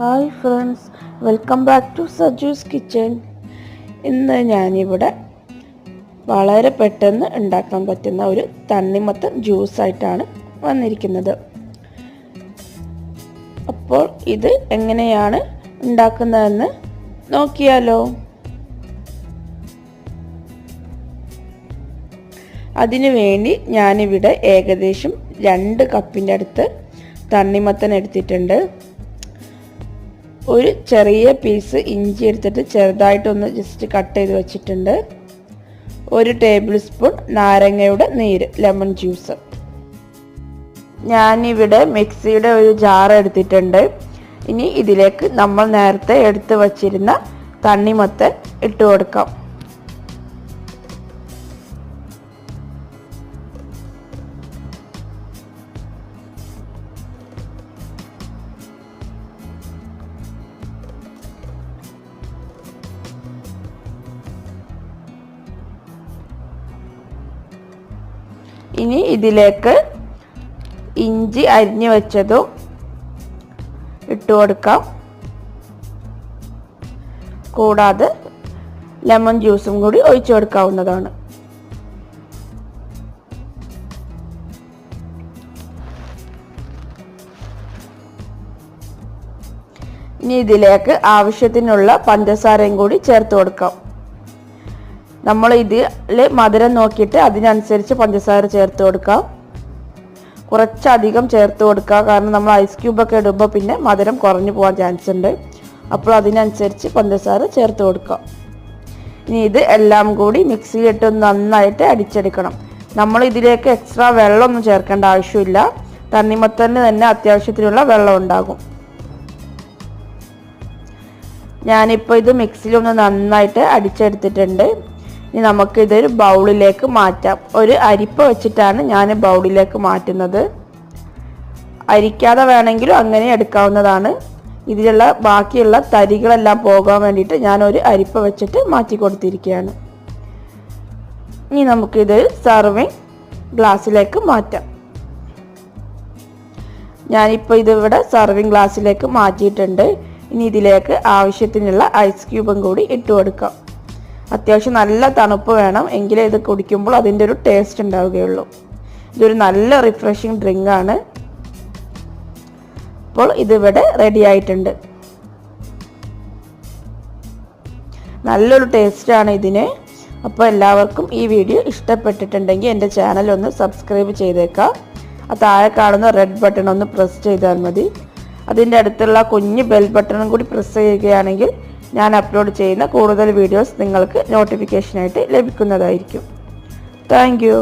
Hi friends, welcome back to Saju's kitchen. ഇന്ന് ഞാനിവിടെ വളരെ പെട്ടെന്ന് ഉണ്ടാക്കാൻ പറ്റുന്ന ഒരു തണ്ണിമത്തൻ ജ്യൂസായിട്ടാണ് വന്നിരിക്കുന്നത്. അപ്പോൾ ഇത് എങ്ങനെയാണ് ഉണ്ടാക്കുന്നതെന്ന് നോക്കിയാലോ. അതിനു വേണ്ടി ഞാനിവിടെ ഏകദേശം 2 കപ്പിൻ്റെ അടുത്ത് തണ്ണിമത്തൻ എടുത്തിട്ടുണ്ട്. ഒരു ചെറിയ പീസ് ഇഞ്ചി എടുത്തിട്ട് ചെറുതായിട്ടൊന്ന് ജസ്റ്റ് കട്ട് ചെയ്ത് വെച്ചിട്ടുണ്ട്. 1 ടേബിൾ സ്പൂൺ നാരങ്ങയുടെ നീര്, ലെമൺ ജ്യൂസ്. ഞാനിവിടെ മിക്സിയുടെ ഒരു ജാർ എടുത്തിട്ടുണ്ട്. ഇനി ഇതിലേക്ക് നമ്മൾ നേരത്തെ എടുത്ത് വച്ചിരുന്ന തണ്ണിമത്തൻ ഇട്ട് കൊടുക്കാം. ഇനി ഇതിലേക്ക് ഇഞ്ചി അരിഞ്ഞു വെച്ചതും ഇട്ട് കൊടുക്കാം. കൂടാതെ ലെമൺ ജ്യൂസും കൂടി ഒഴിച്ചു കൊടുക്കാവുന്നതാണ്. ഇനി ഇതിലേക്ക് ആവശ്യത്തിനുള്ള പഞ്ചസാരയും കൂടി ചേർത്ത് കൊടുക്കാം. നമ്മൾ ഇതിൽ മധുരം നോക്കിയിട്ട് അതിനനുസരിച്ച് പഞ്ചസാര ചേർത്ത് കൊടുക്കാം. കുറച്ചധികം ചേർത്ത് കൊടുക്കുക, കാരണം നമ്മൾ ഐസ് ക്യൂബൊക്കെ ഇടുമ്പോൾ പിന്നെ മധുരം കുറഞ്ഞു പോകാൻ ചാൻസ് ഉണ്ട്. അപ്പോൾ അതിനനുസരിച്ച് പഞ്ചസാര ചേർത്ത് കൊടുക്കാം. ഇനി ഇത് എല്ലാം കൂടി മിക്സിയിലിട്ട് നന്നായിട്ട് അടിച്ചെടുക്കണം. നമ്മൾ ഇതിലേക്ക് എക്സ്ട്രാ വെള്ളമൊന്നും ചേർക്കേണ്ട ആവശ്യമില്ല. തണ്ണിമത്തന് തന്നെ അത്യാവശ്യത്തിനുള്ള വെള്ളം ഉണ്ടാകും. ഞാനിപ്പോൾ ഇത് മിക്സിയിലൊന്ന് നന്നായിട്ട് അടിച്ചെടുത്തിട്ടുണ്ട്. ഇനി നമുക്കിതൊരു ബൗളിലേക്ക് മാറ്റാം. ഒരു അരിപ്പ വെച്ചിട്ടാണ് ഞാൻ ബൗളിലേക്ക് മാറ്റുന്നത്. അരിക്കാതെ വേണമെങ്കിലും അങ്ങനെ എടുക്കാവുന്നതാണ്. ഇതിലുള്ള ബാക്കിയുള്ള തരികളെല്ലാം പോകാൻ വേണ്ടിയിട്ട് ഞാനൊരു അരിപ്പ വെച്ചിട്ട് മാറ്റി കൊടുത്തിരിക്കുകയാണ്. ഇനി നമുക്കിത് സർവിങ് ഗ്ലാസ്സിലേക്ക് മാറ്റാം. ഞാനിപ്പോൾ ഇതിവിടെ സർവിങ് ഗ്ലാസ്സിലേക്ക് മാറ്റിയിട്ടുണ്ട്. ഇനി ഇതിലേക്ക് ആവശ്യത്തിനുള്ള ഐസ് ക്യൂബും കൂടി ഇട്ട് കൊടുക്കാം. അത്യാവശ്യം നല്ല തണുപ്പ് വേണം, എങ്കിലേ ഇത് കുടിക്കുമ്പോൾ അതിൻ്റെ ഒരു ടേസ്റ്റ് ഉണ്ടാവുകയുള്ളൂ. ഇതൊരു നല്ല റിഫ്രഷിങ് ഡ്രിങ്ക് ആണ്. അപ്പോൾ ഇതിവിടെ റെഡി ആയിട്ടുണ്ട്. നല്ലൊരു ടേസ്റ്റാണ് ഇതിന്. അപ്പോൾ എല്ലാവർക്കും ഈ വീഡിയോ ഇഷ്ടപ്പെട്ടിട്ടുണ്ടെങ്കിൽ എൻ്റെ ചാനൽ ഒന്ന് സബ്സ്ക്രൈബ് ചെയ്തേക്കാം. ആ താഴെ കാണുന്ന റെഡ് ബട്ടൺ ഒന്ന് പ്രസ് ചെയ്താൽ മതി. അതിൻ്റെ അടുത്തുള്ള കുഞ്ഞ് ബെൽ ബട്ടണും കൂടി പ്രസ് ചെയ്യുകയാണെങ്കിൽ ഞാൻ അപ്ലോഡ് ചെയ്യുന്ന കൂടുതൽ വീഡിയോസ് നിങ്ങൾക്ക് നോട്ടിഫിക്കേഷനായിട്ട് ലഭിക്കുന്നതായിരിക്കും. Thank you.